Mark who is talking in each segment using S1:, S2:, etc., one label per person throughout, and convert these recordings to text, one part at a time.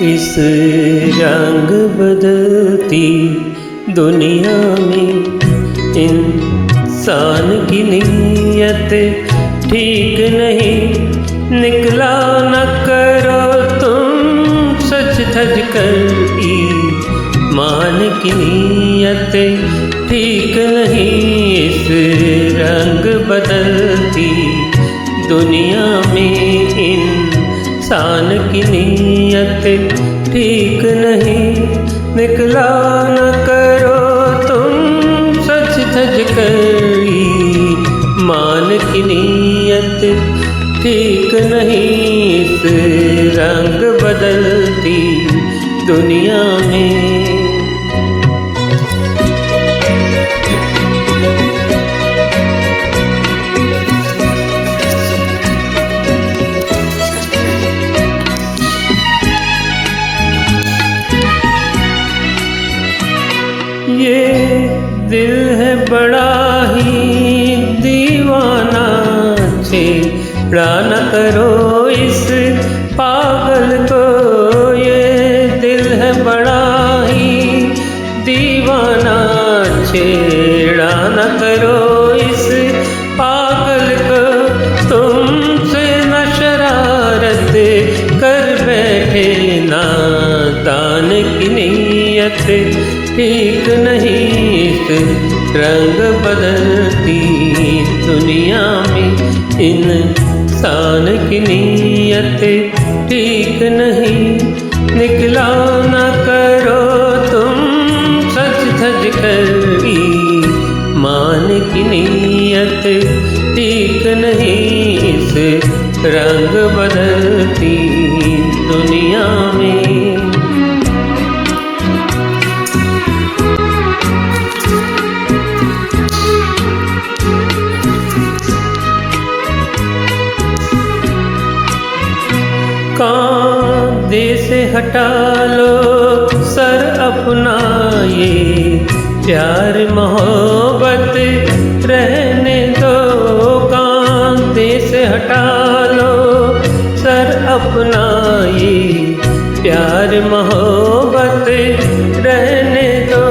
S1: इस रंग बदलती दुनिया में इंसान की नीयत ठीक नहीं। निकला न करो तुम सच धज कर, ईमान की नीयत ठीक नहीं। इस रंग बदलती दुनिया में इंसान की नीयत ठीक नहीं। निकला न करो तुम सच धज कर, ईमान की नीयत ठीक नहीं। इस रंग बदलती दुनिया में ये दिल है बड़ा ही दीवाना, छेड़ा न करो इस पागल को। ये दिल है बड़ा ही दीवाना, छेड़ा न करो इस पागल को। तुमसे न शरारत कर बैठे, नादान की नीयत ठीक नहीं। इस रंग बदलती दुनिया में इंसान की नीयत ठीक नहीं। निकला न करो तुम सच धज कर, ईमान की नीयत ठीक नहीं। इस रंग बदलती दुनिया में कांधे से हटा लो सर अपना, ये प्यार मोहब्बत रहने दो। कांधे से हटा लो सर अपना, ये प्यार मोहब्बत रहने दो।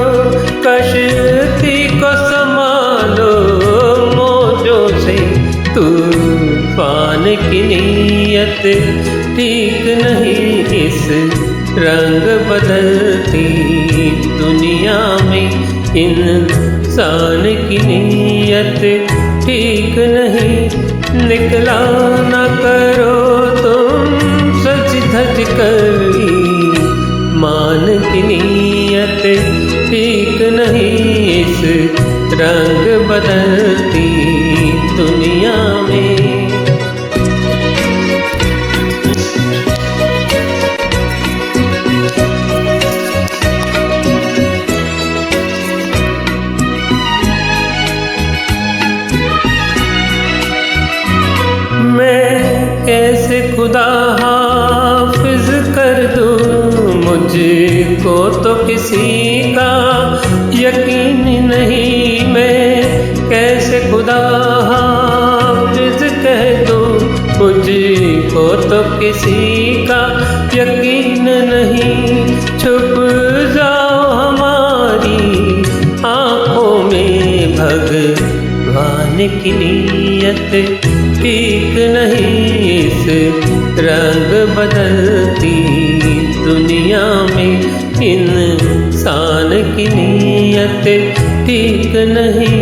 S1: कश्ती को संभालो मौजों से, तूफान की नीयत ठीक नहीं। इस रंग बदलती दुनिया में इंसान की नीयत ठीक नहीं। निकला न करो तुम सच धज कर, ईमान की नीयत ठीक नहीं। इस रंग बदलती दुनिया में कैसे खुदा हाफिज कर दूँ, मुझको तो किसी का यकीन नहीं। मैं कैसे खुदा हाफिज कह दूँ, मुझको तो किसी का यकीन नहीं। छुप जाओ हमारी आँखों में, भगवान की नीयत ठीक नहीं। इस रंग बदलती दुनिया में इंसान की नीयत ठीक नहीं।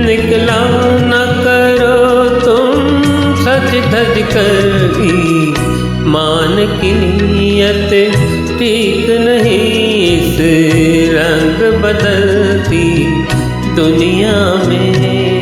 S1: निकला न करो तुम सच धज कर, ईमान की नीयत ठीक नहीं। इस रंग बदलती दुनिया में